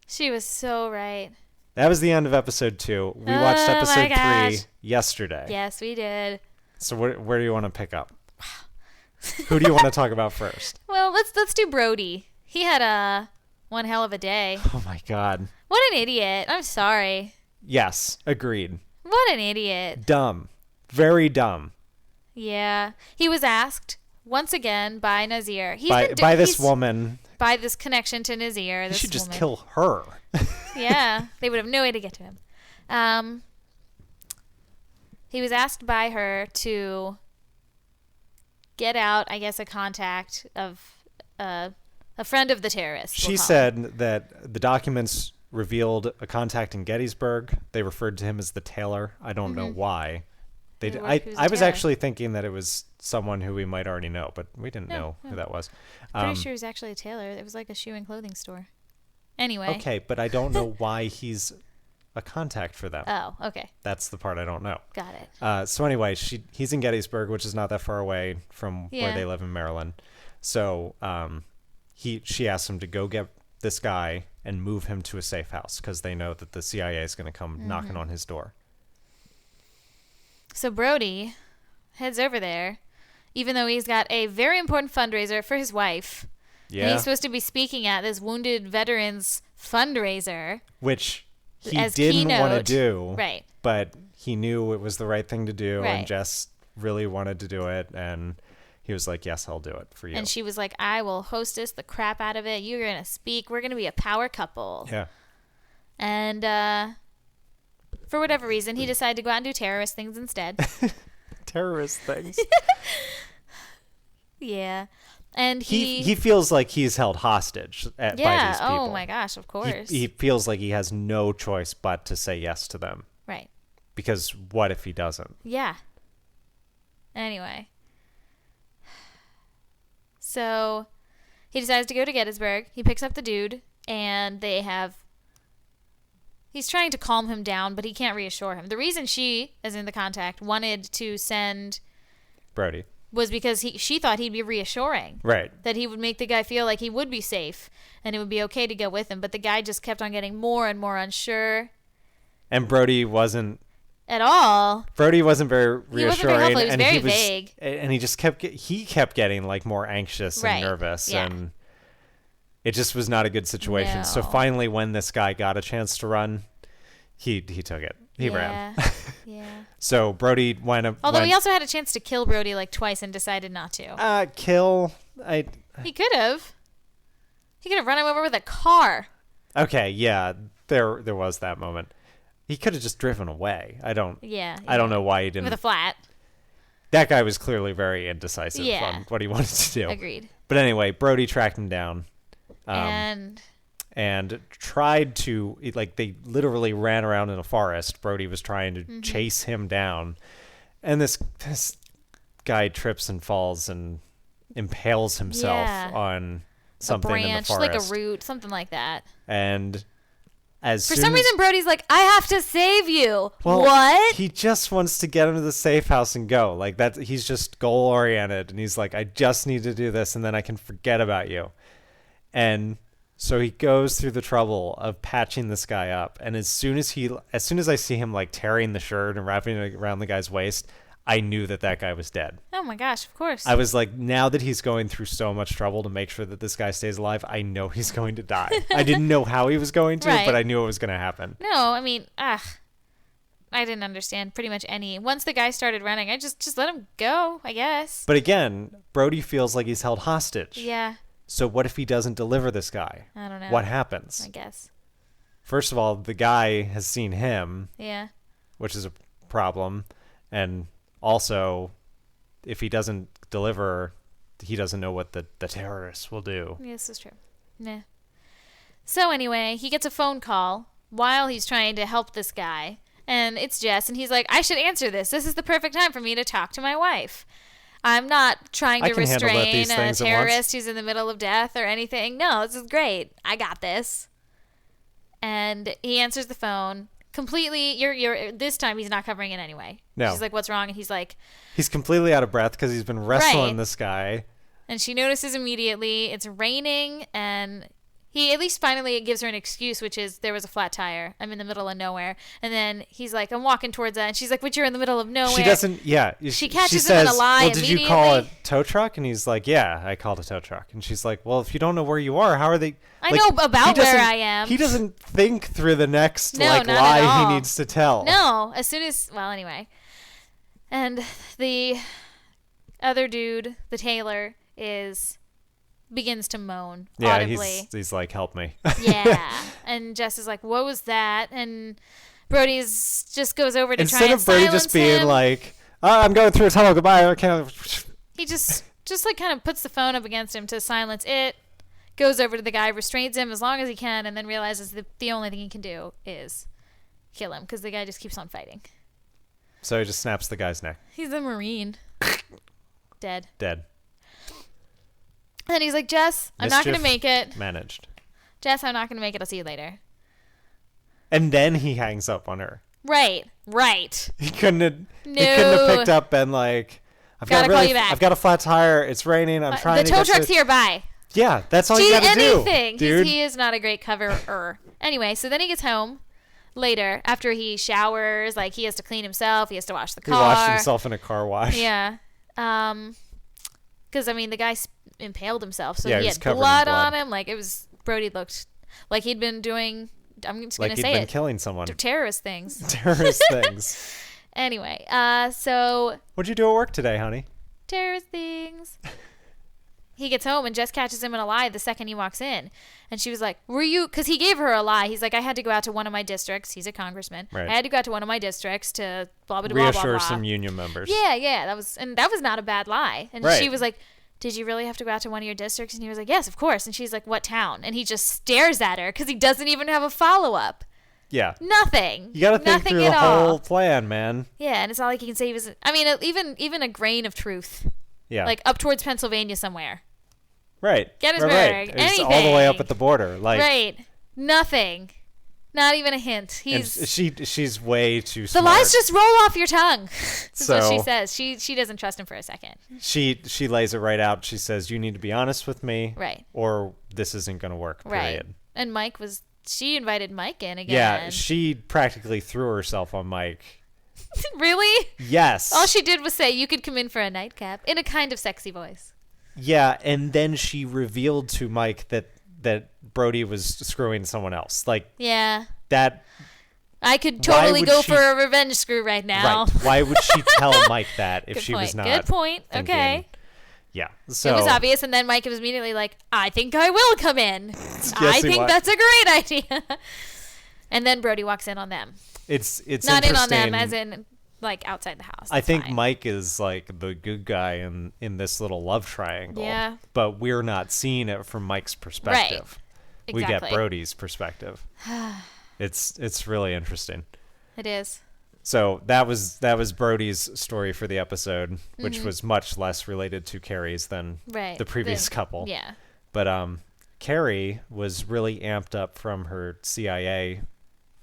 S2: She was so right.
S1: That was the end of episode 2. We watched episode 3 yesterday.
S2: Yes, we did.
S1: So where do you want to pick up? Who do you want to talk about first?
S2: Well, let's do Brody. He had one hell of a day.
S1: Oh my God.
S2: What an idiot. I'm sorry.
S1: Yes, agreed.
S2: What an idiot.
S1: Dumb. Very dumb.
S2: Yeah. He was asked once again by Nazir.
S1: By this woman.
S2: By this connection to Nazir.
S1: You should just kill her.
S2: Yeah. They would have no way to get to him. He was asked by her to get out, I guess, a contact of a friend of the terrorists.
S1: She said that the documents revealed a contact in Gettysburg. They referred to him as the tailor. I don't know why. I was actually thinking that it was someone who we might already know, but we didn't know who that was.
S2: Pretty sure he was actually a tailor. It was like a shoe and clothing store. Anyway.
S1: Okay, but I don't know why he's a contact for them.
S2: Oh, okay.
S1: That's the part I don't know.
S2: Got it.
S1: So anyway, he's in Gettysburg, which is not that far away from where they live in Maryland. So she asked him to go get this guy and move him to a safe house because they know that the CIA is going to come knocking on his door.
S2: So Brody heads over there, even though he's got a very important fundraiser for his wife. Yeah. And he's supposed to be speaking at this wounded veterans fundraiser.
S1: Which he didn't want to do.
S2: Right.
S1: But he knew it was the right thing to do.
S2: Right.
S1: And Jess really wanted to do it. And he was like, yes, I'll do it for you.
S2: And she was like, I will hostess the crap out of it. You're going to speak. We're going to be a power couple.
S1: Yeah.
S2: And for whatever reason, he decided to go out and do terrorist things instead.
S1: Terrorist things.
S2: Yeah. And
S1: he feels like he's held hostage by these people.
S2: Oh my gosh, of course.
S1: He feels like he has no choice but to say yes to them.
S2: Right.
S1: Because what if he doesn't?
S2: Yeah. Anyway. So he decides to go to Gettysburg. He picks up the dude, and he's trying to calm him down, but he can't reassure him. The reason she, as in the contact, wanted to send
S1: Brody
S2: was because she thought he'd be reassuring.
S1: Right.
S2: That he would make the guy feel like he would be safe and it would be okay to go with him. But the guy just kept on getting more and more unsure.
S1: And Brody wasn't
S2: at all.
S1: Brody wasn't very reassuring.
S2: He wasn't very helpful. He was very vague.
S1: And he just kept getting like more anxious and nervous.
S2: Yeah.
S1: And it just was not a good situation.
S2: No.
S1: So finally, when this guy got a chance to run, he took it. He ran.
S2: Yeah.
S1: So Brody went.
S2: Although he also had a chance to kill Brody like twice and decided not to.
S1: Kill?
S2: He could have. He could have run him over with a car.
S1: Okay, yeah, there was that moment. He could have just driven away. I don't know why he didn't.
S2: With a flat.
S1: That guy was clearly very indecisive on what he wanted to do.
S2: Agreed.
S1: But anyway, Brody tracked him down.
S2: And
S1: tried to, like, they literally ran around in a forest. Brody was trying to chase him down. And this guy trips and falls and impales himself on something
S2: a branch,
S1: in the forest.
S2: like a root, something like that.
S1: And for
S2: some reason, Brody's like, I have to save you.
S1: Well,
S2: what?
S1: He just wants to get into the safe house and go. Like that, he's just goal oriented, and he's like, I just need to do this, and then I can forget about you. And so he goes through the trouble of patching this guy up, and as soon as I see him like tearing the shirt and wrapping it around the guy's waist, I knew that guy was dead.
S2: Oh my gosh, of course.
S1: I was like, now that he's going through so much trouble to make sure that this guy stays alive, I know he's going to die. I didn't know how he was going to, but I knew it was going to happen.
S2: No, I mean, I didn't understand pretty much once the guy started running, I just let him go, I guess.
S1: But again, Brody feels like he's held hostage.
S2: Yeah.
S1: So what if he doesn't deliver this guy?
S2: I don't know.
S1: What happens?
S2: I guess.
S1: First of all, the guy has seen him.
S2: Yeah.
S1: Which is a problem. And also, if he doesn't deliver, he doesn't know what the terrorists will do.
S2: Yes, that's true. Nah. So anyway, he gets a phone call while he's trying to help this guy. And it's Jess. And he's like, I should answer this. This is the perfect time for me to talk to my wife. I'm not trying to restrain a terrorist who's in the middle of death or anything. No, this is great. I got this. And he answers the phone. Completely, this time he's not covering it anyway.
S1: No.
S2: She's like, what's wrong? And he's like...
S1: He's completely out of breath because he's been wrestling this guy.
S2: And she notices immediately it's raining, and he at least finally gives her an excuse, which is there was a flat tire. I'm in the middle of nowhere. And then he's like, I'm walking towards that. And she's like, but you're in the middle of nowhere.
S1: She doesn't,
S2: She catches him in a lie
S1: immediately. Did you call a tow truck? And he's like, yeah, I called a tow truck. And she's like, well, if you don't know where you are, how are they...
S2: I know about where I am.
S1: He doesn't think through the next lie he needs to tell.
S2: No, as soon as... Well, anyway. And the other dude, the tailor, begins to moan audibly.
S1: He's like, help me.
S2: Yeah. And Jess is like, what was that? And Brody's just goes over to try and silence him.
S1: Instead of Brody just being like, oh, I'm going through a tunnel, goodbye. I can't.
S2: He just like kind of puts the phone up against him to silence it, goes over to the guy, restrains him as long as he can, and then realizes that the only thing he can do is kill him because the guy just keeps on fighting.
S1: So he just snaps the guy's neck.
S2: He's a Marine. Dead. And then he's like, Jess, I'm not going to make it.
S1: Managed.
S2: Jess, I'm not going to make it. I'll see you later.
S1: And then he hangs up on her.
S2: Right.
S1: He couldn't have picked up and like, I've got a flat tire. It's raining. I'm trying to
S2: get the tow truck's here. Bye.
S1: Yeah, that's all you got to do.
S2: Anything. He is not a great coverer. Anyway, so then he gets home later after he showers. Like, he has to clean himself. He has to wash the car.
S1: He washed himself in a car wash.
S2: Yeah. Because, I mean, the guy impaled himself, so he had blood on him. Like, Brody looked like he'd been doing, I'm just going to say it.
S1: Like he'd been killing someone.
S2: Terrorist things. Anyway, so.
S1: What'd you do at work today, honey?
S2: Terrorist things. he gets home and Jess catches him in a lie the second he walks in. And she was like, were you, because he gave her a lie. He's like, I had to go out to one of my districts. He's a congressman.
S1: Right.
S2: I had to go out to one of my districts to blah, blah, blah, blah, blah.
S1: Reassure some union members.
S2: Yeah. That was not a bad lie. And
S1: right.
S2: she was like, did you really have to go out to one of your districts? And he was like, yes, of course. And she's like, what town? And he just stares at her because he doesn't even have a follow-up.
S1: Yeah.
S2: Nothing.
S1: You got to think through the whole plan, man.
S2: Yeah, and it's all like he can say. He was. I mean, even a grain of truth.
S1: Yeah.
S2: Like up towards Pennsylvania somewhere.
S1: Right.
S2: Gettysburg.
S1: Right.
S2: Anything.
S1: It's all the way up at the border. Like.
S2: Right. Nothing. Not even a hint.
S1: She's way too smart.
S2: The lies just roll off your tongue. That's what she says. She doesn't trust him for a second.
S1: She lays it right out. She says, you need to be honest with me.
S2: Right.
S1: Or this isn't going to work, period.
S2: Right. And she invited Mike in again.
S1: Yeah, she practically threw herself on Mike.
S2: Really?
S1: Yes.
S2: All she did was say, you could come in for a nightcap in a kind of sexy voice.
S1: Yeah, and then she revealed to Mike that Brody was screwing someone else. Like,
S2: yeah.
S1: That.
S2: I could totally go for a revenge screw right now.
S1: Right. Why would she tell Mike that if she was not?
S2: Good point.
S1: Thinking,
S2: okay.
S1: Yeah. So
S2: it was obvious, and then Mike was immediately like, I think I will come in.
S1: Yes,
S2: I think that's a great idea. And then Brody walks in on them.
S1: It's
S2: not in on them, as in like outside the house.
S1: I think Mike is like the good guy in this little love triangle.
S2: Yeah.
S1: But we're not seeing it from Mike's perspective.
S2: Right.
S1: We get Brody's perspective. It's really interesting.
S2: It is.
S1: So that was Brody's story for the episode, which was much less related to Carrie's than the previous couple.
S2: Yeah.
S1: But Carrie was really amped up from her CIA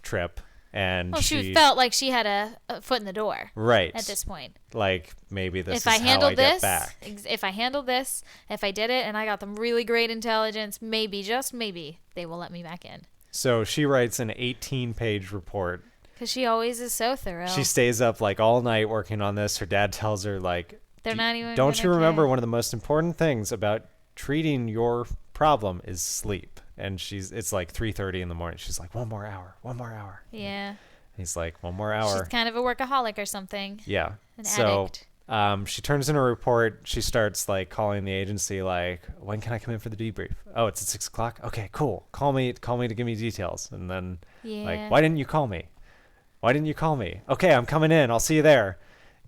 S1: trip, and she
S2: felt like she had a foot in the door.
S1: Right.
S2: At this point.
S1: Like, maybe this
S2: is how I get back. If I handled this, if I did it, and I got them really great intelligence, maybe, just maybe, they will let me back in.
S1: So she writes an 18-page report.
S2: Because she always is so thorough.
S1: She stays up like all night working on this. Her dad tells her like, don't you remember one of the most important things about treating your problem is sleep? And it's like 3:30 in the morning. She's like, one more hour.
S2: Yeah.
S1: He's like, one more hour.
S2: She's kind of a workaholic or something.
S1: Yeah.
S2: An addict.
S1: She turns in a report. She starts like calling the agency like, when can I come in for the debrief? Oh, it's at 6:00. Okay, cool. Call me to give me details. And then like, why didn't you call me? Okay, I'm coming in. I'll see you there.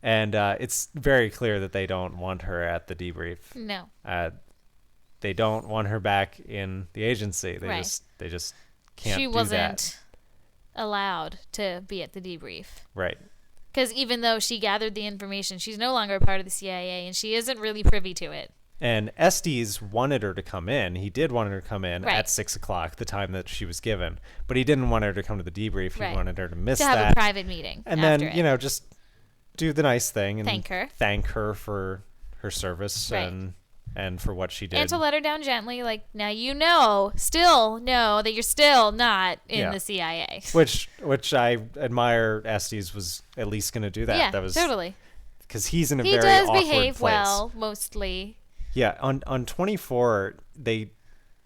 S1: And it's very clear that they don't want her at the debrief.
S2: No.
S1: They don't want her back in the agency. They just can't do that.
S2: She wasn't allowed to be at the debrief.
S1: Right.
S2: Because even though she gathered the information, she's no longer a part of the CIA, and she isn't really privy to it.
S1: And Estes wanted her to come in. He did want her to come in at 6:00, the time that she was given. But he didn't want her to come to the debrief. He wanted her to miss that.
S2: To have a private meeting.
S1: And then, just do the nice thing. And
S2: thank her
S1: for her service and for what she did.
S2: And to let her down gently, like, now still know that you're still not in the CIA.
S1: Which I admire. Estes was at least going to do that.
S2: Yeah,
S1: that was
S2: totally.
S1: Because he's in a very awkward place. He does behave
S2: well, mostly.
S1: Yeah, on 24, they,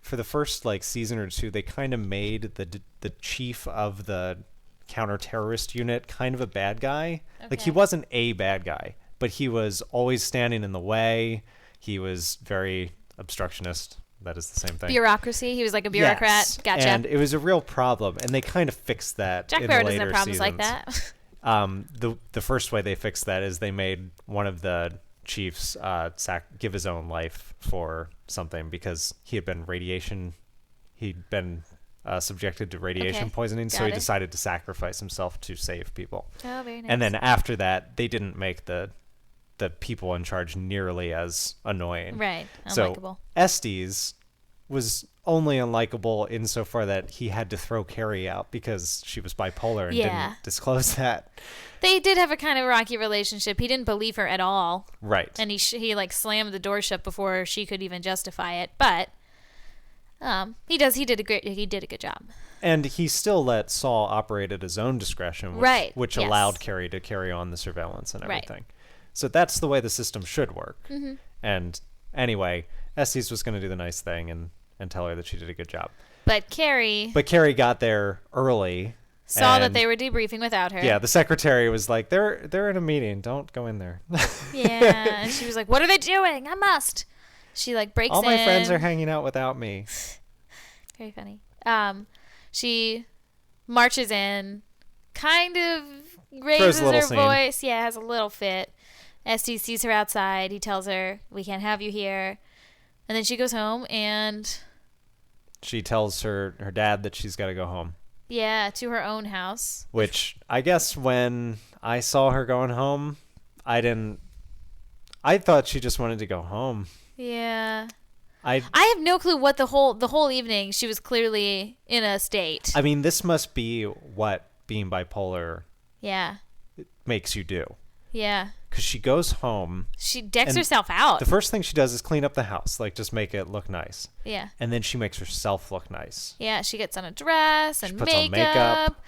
S1: for the first like season or two, they kind of made the chief of the counter-terrorist unit kind of a bad guy. Okay. Like, he wasn't a bad guy, but he was always standing in the way. He was very obstructionist. That is the same thing.
S2: Bureaucracy. He was like a bureaucrat.
S1: Yes.
S2: Gotcha.
S1: And it was a real problem, and they kind of fixed that.
S2: Jack
S1: in
S2: Barrett
S1: the later
S2: doesn't have problems
S1: seasons.
S2: like that.
S1: The first way they fixed that is they made one of the chiefs give his own life for something because he'd been subjected to radiation poisoning, so he decided to sacrifice himself to save people.
S2: Oh, very nice.
S1: And then after that, they didn't make the people in charge nearly as annoying.
S2: Right. Unlikable.
S1: So Estes was only unlikable insofar that he had to throw Carrie out because she was bipolar and didn't disclose that.
S2: They did have a kind of rocky relationship. He didn't believe her at all.
S1: Right.
S2: And he like slammed the door shut before she could even justify it. But he did a good job.
S1: And he still let Saul operate at his own discretion, which allowed Carrie to carry on the surveillance and everything. Right. So that's the way the system should work. Mm-hmm. And anyway, Estes was going to do the nice thing and tell her that she did a good job.
S2: But Carrie got there early. Saw that they were debriefing without her.
S1: Yeah, the secretary was like, they're in a meeting. Don't go in there.
S2: Yeah, and she was like, what are they doing? I must. She like breaks in.
S1: All my friends are hanging out without me.
S2: Very funny. She marches in, kind of raises her voice. Yeah, has a little fit. Esty sees her outside. He tells her, "We can't have you here." And then she goes home and
S1: she tells her dad that she's got to go home.
S2: Yeah, to her own house.
S1: Which I guess when I saw her going home, I thought she just wanted to go home.
S2: Yeah. I have no clue what the whole evening she was clearly in a state.
S1: I mean, this must be what being bipolar makes you do.
S2: Yeah.
S1: Because she goes home.
S2: She decks herself out.
S1: The first thing she does is clean up the house, like just make it look nice.
S2: Yeah.
S1: And then she makes herself look nice.
S2: Yeah, she gets on a dress and
S1: she puts on makeup.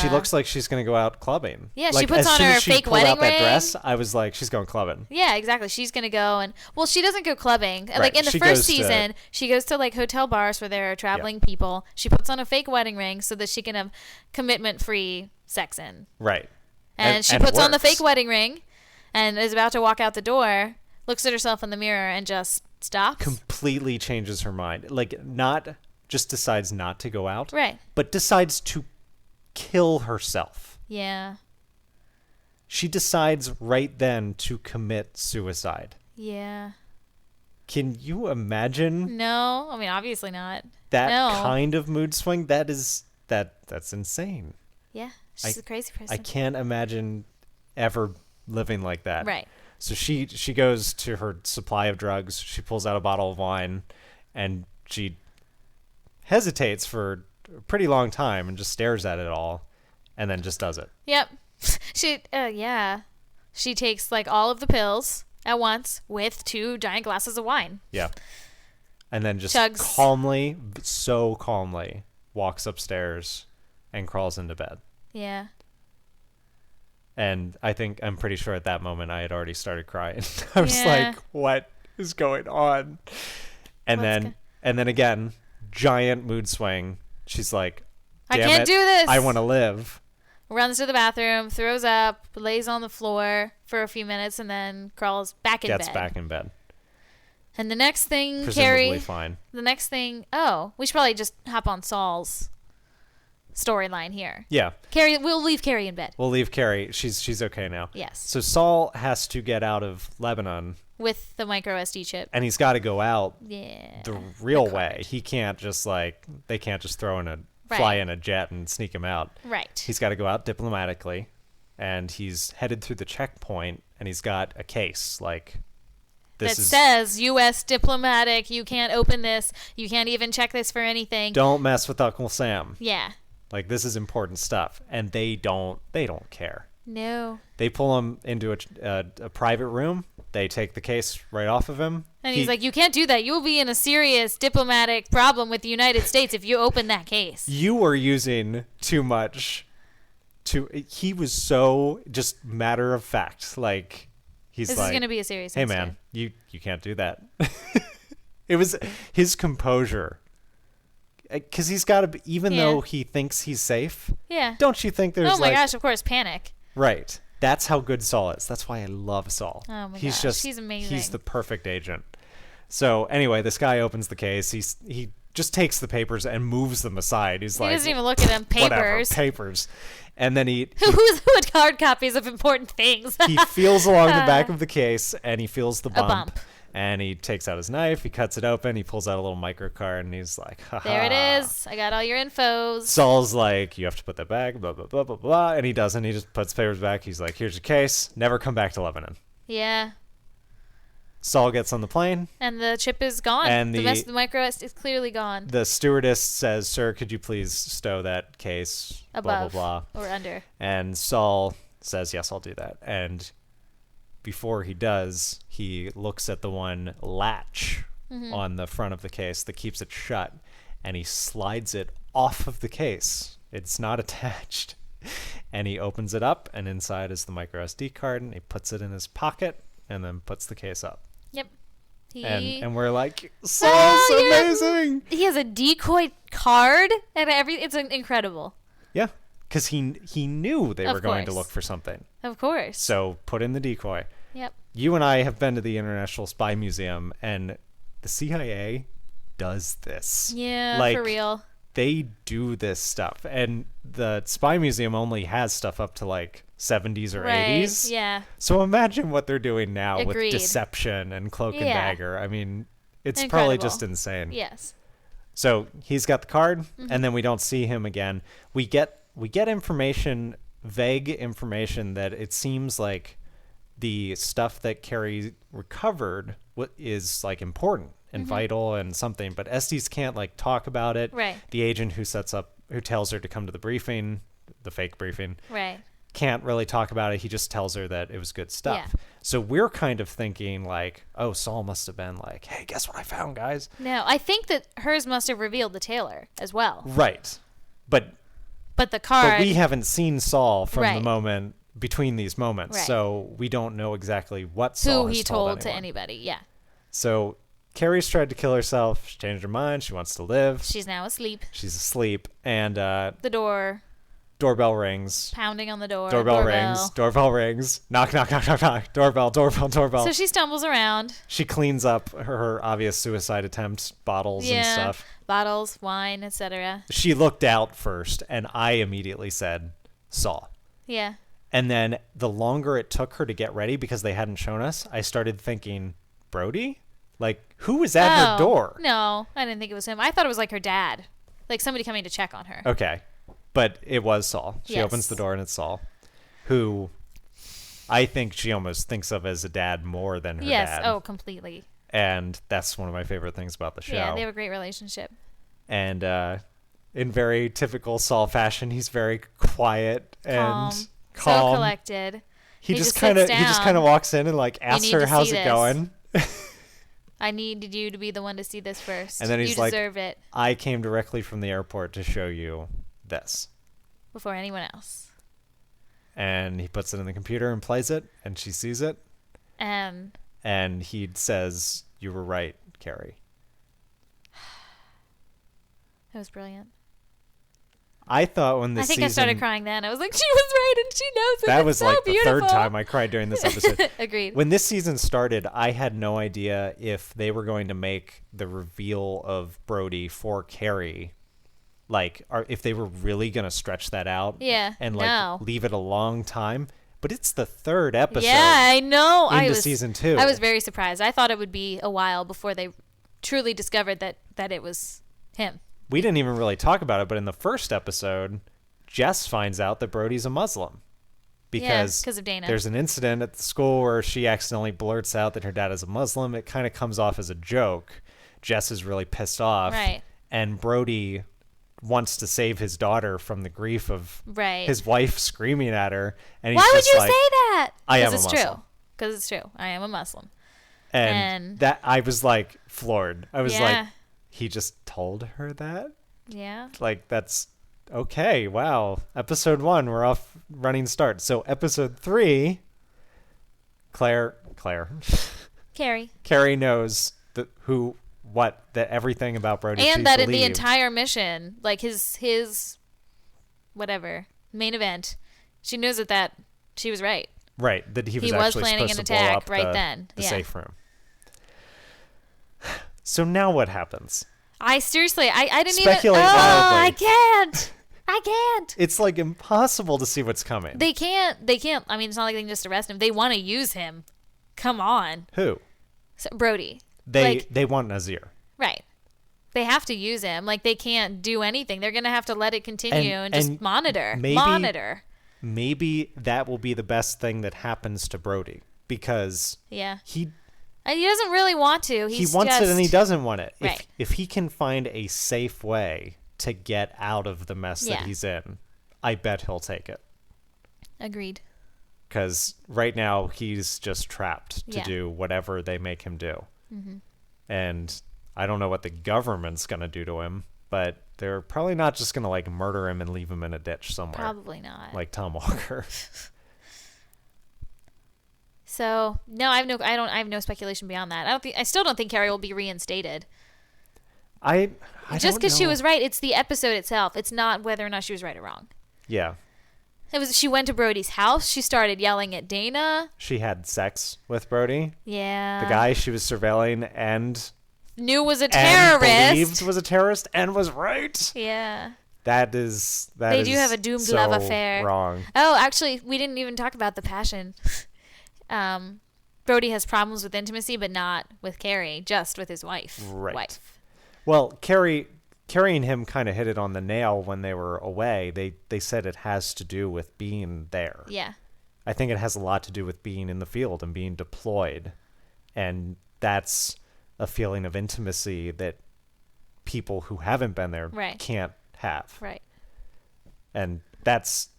S1: She looks like she's going to go out clubbing.
S2: Yeah,
S1: like,
S2: she puts on her fake wedding ring.
S1: That dress, I was like, she's going clubbing.
S2: Yeah, exactly. She's going to go and... Well, she doesn't go clubbing. Right. Like in the first season, she goes to like hotel bars where there are traveling people. She puts on a fake wedding ring so that she can have commitment-free sex in.
S1: Right.
S2: And she puts on the fake wedding ring and is about to walk out the door, looks at herself in the mirror and just stops.
S1: Completely changes her mind. Like, not just decides not to go out.
S2: Right.
S1: But decides to kill herself.
S2: Yeah.
S1: She decides right then to commit suicide.
S2: Yeah.
S1: Can you imagine?
S2: No. I mean, obviously not.
S1: That kind of mood swing? That's insane.
S2: Yeah. She's a crazy person.
S1: I can't imagine ever living like that.
S2: Right.
S1: So she goes to her supply of drugs. She pulls out a bottle of wine, and she hesitates for a pretty long time and just stares at it all, and then just does it. Yep.
S2: She takes like all of the pills at once with 2 giant glasses of wine.
S1: Yeah. And then just so calmly walks upstairs and crawls into bed.
S2: Yeah.
S1: And I'm pretty sure at that moment I had already started crying. I was like, what is going on? And then again, giant mood swing. She's like,
S2: I can't do this.
S1: I want to live.
S2: Runs to the bathroom, throws up, lays on the floor for a few minutes, and then crawls back in bed.
S1: Gets back in bed.
S2: And the next thing,
S1: presumably fine.
S2: The next thing, we should probably just hop on Saul's storyline here.
S1: Yeah.
S2: Carrie, we'll leave Carrie in bed.
S1: We'll leave Carrie. She's okay now.
S2: Yes.
S1: So Saul has to get out of Lebanon
S2: with the micro SD chip.
S1: And he's got to go out the real way. He can't just they can't just fly in a jet and sneak him out.
S2: Right.
S1: He's got to go out diplomatically, and he's headed through the checkpoint, and he's got a case
S2: that says U.S. diplomatic. You can't open this. You can't even check this for anything.
S1: Don't mess with Uncle Sam.
S2: Yeah.
S1: This is important stuff, and they don't care.
S2: No.
S1: They pull him into a private room. They take the case right off of him.
S2: And he's like, you can't do that. You'll be in a serious diplomatic problem with the United States if you open that case.
S1: You are using too much. He was so just matter of fact. This is
S2: going to be a serious
S1: Hey,
S2: incident.
S1: man, you can't do that. It was his composure. Because he's got to be, even though he thinks he's safe.
S2: Yeah.
S1: Don't you think there's
S2: Oh my gosh, of course, panic.
S1: Right. That's how good Saul is. That's why I love Saul.
S2: Oh my gosh, he's amazing.
S1: He's the perfect agent. So anyway, this guy opens the case. He just takes the papers and moves them aside. He
S2: doesn't even look at them. Papers.
S1: Whatever, papers. And then
S2: who would hard copies of important things?
S1: He feels along the back of the case, and he feels the bump.
S2: A bump.
S1: And he takes out his knife, he cuts it open, he pulls out a little micro card, and he's like, ha-ha.
S2: There it is. I got all your infos.
S1: Saul's like, you have to put that back, blah, blah, blah, blah, blah. And he doesn't. He just puts papers back. He's like, here's your case. Never come back to Lebanon.
S2: Yeah.
S1: Saul gets on the plane.
S2: And the chip is gone. And the rest of the micro is clearly gone.
S1: The stewardess says, sir, could you please stow that case?
S2: Above.
S1: Blah, blah, blah.
S2: Or under.
S1: And Saul says, yes, I'll do that. And before he does, he looks at the one latch on the front of the case that keeps it shut, and he slides it off of the case. It's not attached. And he opens it up, and inside is the micro SD card, and he puts it in his pocket and then puts the case up.
S2: Yep.
S1: And we're like, Saul's amazing.
S2: He has a decoy card and everything. It's incredible.
S1: Yeah, because he knew they were going to look for something.
S2: Of course.
S1: So put in the decoy.
S2: Yep.
S1: You and I have been to the International Spy Museum, and the CIA does this.
S2: Yeah,
S1: like,
S2: for real.
S1: They do this stuff, and the Spy Museum only has stuff up to like 70s or 80s.
S2: Yeah.
S1: So imagine what they're doing now
S2: Agreed.
S1: with deception and cloak and dagger. I mean, it's
S2: Incredible.
S1: probably just insane.
S2: Yes.
S1: So he's got the card, and then we don't see him again. We get information, vague information, that it seems like the stuff that Carrie recovered is like important and vital and something, but Estes can't like talk about it.
S2: Right.
S1: The agent who tells her to come to the briefing, the fake briefing,
S2: Right.
S1: can't really talk about it. He just tells her that it was good stuff. Yeah. So we're kind of thinking like, oh, Saul must have been like, hey, guess what I found, guys?
S2: No, I think that hers must have revealed the tailor as well.
S1: Right. But
S2: the card.
S1: But we haven't seen Saul from
S2: Right.
S1: the moment between these moments,
S2: Right.
S1: so we don't know exactly what Saul
S2: who
S1: has
S2: he told to anybody. Yeah.
S1: So Carrie's tried to kill herself. She changed her mind. She wants to live.
S2: She's now asleep.
S1: She's asleep, and
S2: The
S1: doorbell rings.
S2: pounding on the door.
S1: Doorbell rings. Doorbell rings. Knock, knock, knock, knock, knock. Doorbell.
S2: So she stumbles around.
S1: She cleans up her obvious suicide attempt bottles and stuff.
S2: Bottles, wine, etc.
S1: She looked out first, and I immediately said, Saul.
S2: Yeah.
S1: And then the longer it took her to get ready, because they hadn't shown us, I started thinking, Brody? Like, who was at her door?
S2: No, I didn't think it was him. I thought it was like her dad. Like somebody coming to check on her.
S1: Okay. But it was Saul. She opens the door, and it's Saul, who I think she almost thinks of as a dad more than her dad.
S2: Yes, oh, completely.
S1: And that's one of my favorite things about the show.
S2: Yeah, they have a great relationship.
S1: And in very typical Saul fashion, he's very quiet and calm.
S2: So collected.
S1: He just kind of walks in and like asks her, how's it going?
S2: I needed you to be the one to see this first.
S1: And then he's like,
S2: you deserve it.
S1: I came directly from the airport to show you this.
S2: Before anyone else.
S1: And he puts it in the computer and plays it, and she sees it. And he says, you were right, Carrie.
S2: That was brilliant.
S1: I thought when this season...
S2: I started crying then. I was like, she was right and she knows it.
S1: That was
S2: so
S1: like
S2: beautiful.
S1: The third time I cried during this episode.
S2: Agreed.
S1: When this season started, I had no idea if they were going to make the reveal of Brody for Carrie, like, if they were really going to stretch that out.
S2: Yeah.
S1: And like leave it a long time. But it's the third episode.
S2: Yeah, I know.
S1: Into season 2.
S2: I was very surprised. I thought it would be a while before they truly discovered that it was him.
S1: We didn't even really talk about it, but in the first episode, Jess finds out that Brody's a Muslim. Because
S2: of Dana.
S1: There's an incident at the school where she accidentally blurts out that her dad is a Muslim. It kind of comes off as a joke. Jess is really pissed off.
S2: Right.
S1: And Brody wants to save his daughter from the grief of his wife screaming at her. And he's
S2: Why would you
S1: like,
S2: say that?
S1: I am a
S2: Muslim.
S1: Muslim.
S2: Because it's true. I am a Muslim.
S1: And that I was like floored. I was like, he just told her that?
S2: Yeah.
S1: Like, that's okay. Wow. Episode 1, we're off running start. So episode 3, Carrie knows that everything about Brody.
S2: And that in the entire mission, like his whatever main event, she knows that she was right.
S1: Right. That he was
S2: planning an attack right then.
S1: The safe room. So now what happens?
S2: I didn't
S1: Speculate
S2: even.
S1: wildly.
S2: I can't.
S1: It's like impossible to see what's coming.
S2: They can't. I mean, it's not like they can just arrest him. They want to use him. Come on.
S1: Who?
S2: Brody.
S1: They want Nazir.
S2: Right. They have to use him. Like, they can't do anything. They're going to have to let it continue and just monitor.
S1: Maybe that will be the best thing that happens to Brody, because he
S2: doesn't really want to.
S1: He wants it and he doesn't want it.
S2: Right.
S1: If he can find a safe way to get out of the mess that he's in, I bet he'll take it.
S2: Agreed.
S1: Because right now he's just trapped to do whatever they make him do. Mm-hmm. And I don't know what the government's going to do to him, but they're probably not just going to like murder him and leave him in a ditch somewhere.
S2: Probably not.
S1: Like Tom Walker.
S2: So no, I have no speculation beyond that. I still don't think Carrie will be reinstated.
S1: I
S2: just because she was right. It's the episode itself. It's not whether or not she was right or wrong.
S1: Yeah.
S2: She went to Brody's house. She started yelling at Dana.
S1: She had sex with Brody.
S2: Yeah.
S1: The guy she was surveilling and
S2: knew was a terrorist.
S1: And believed was a terrorist and was right.
S2: Yeah.
S1: They
S2: do have a doomed love affair.
S1: Wrong.
S2: Oh, actually, we didn't even talk about the passion. Brody has problems with intimacy, but not with Carrie, just with his wife.
S1: Right. Well, Carrie and him kind of hit it on the nail when they were away. They said it has to do with being there.
S2: Yeah.
S1: I think it has a lot to do with being in the field and being deployed. And that's a feeling of intimacy that people who haven't been there can't have.
S2: Right.
S1: And that's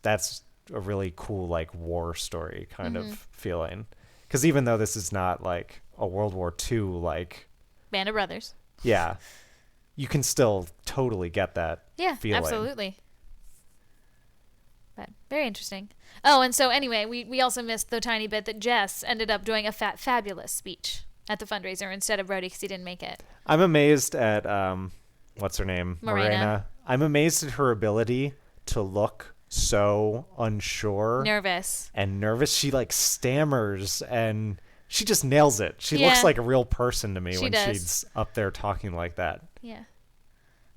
S1: a really cool, like, war story kind of feeling. Because even though this is not, like, a World War II, like...
S2: Band of Brothers.
S1: Yeah. You can still totally get that feeling.
S2: Yeah, absolutely. But very interesting. Oh, and so anyway, we also missed the tiny bit that Jess ended up doing a fabulous speech at the fundraiser instead of Brody because he didn't make it.
S1: I'm amazed at, what's her name?
S2: Morena.
S1: I'm amazed at her ability to look so unsure.
S2: Nervous.
S1: She, like, stammers and she just nails it. She looks like a real person to me she's up there talking like that.
S2: Yeah.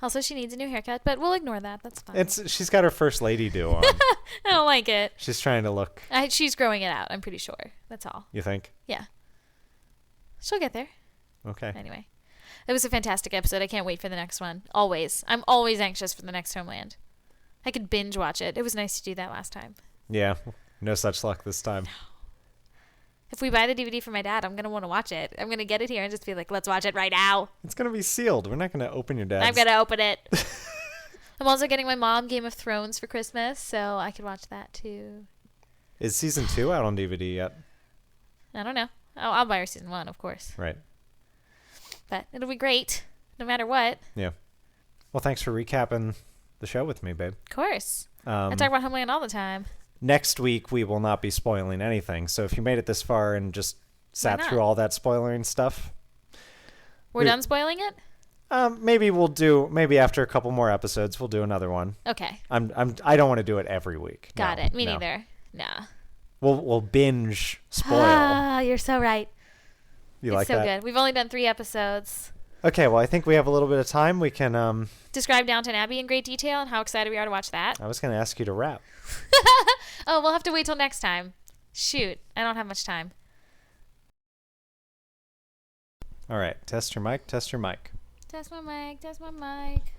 S2: Also, she needs a new haircut, but we'll ignore that. That's fine.
S1: She's got her first lady do on.
S2: I don't like it.
S1: She's trying to look.
S2: She's growing it out, I'm pretty sure. That's all.
S1: You think?
S2: Yeah. She'll get there.
S1: Okay.
S2: Anyway. It was a fantastic episode. I can't wait for the next one. Always. I'm always anxious for the next Homeland. I could binge watch it. It was nice to do that last time.
S1: Yeah. No such luck this time.
S2: No. If we buy the DVD for my dad, I'm going to want to watch it. I'm going to get it here and just be like, let's watch it right now.
S1: It's going to be sealed. We're not going to open your dad's.
S2: I'm going to open it. I'm also getting my mom Game of Thrones for Christmas, so I could watch that too.
S1: Is season 2 out on DVD yet?
S2: I don't know. I'll buy her season 1, of course.
S1: Right.
S2: But it'll be great, no matter what.
S1: Yeah. Well, thanks for recapping the show with me, babe.
S2: Of course. I talk about Homeland all the time.
S1: Next week, we will not be spoiling anything. So if you made it this far and just sat through all that spoiling stuff.
S2: We're done spoiling it?
S1: Maybe after a couple more episodes, we'll do another one.
S2: Okay.
S1: I don't want to do it every week.
S2: Got it. Me neither. Nah.
S1: We'll binge spoil.
S2: Ah, you're so right.
S1: You like that?
S2: It's so good. We've only done 3 episodes.
S1: Okay, well, I think we have a little bit of time. We can
S2: describe Downton Abbey in great detail and how excited we are to watch that.
S1: I was going to ask you to rap.
S2: Oh, we'll have to wait till next time. Shoot, I don't have much time.
S1: All right, test your mic.
S2: Test my mic.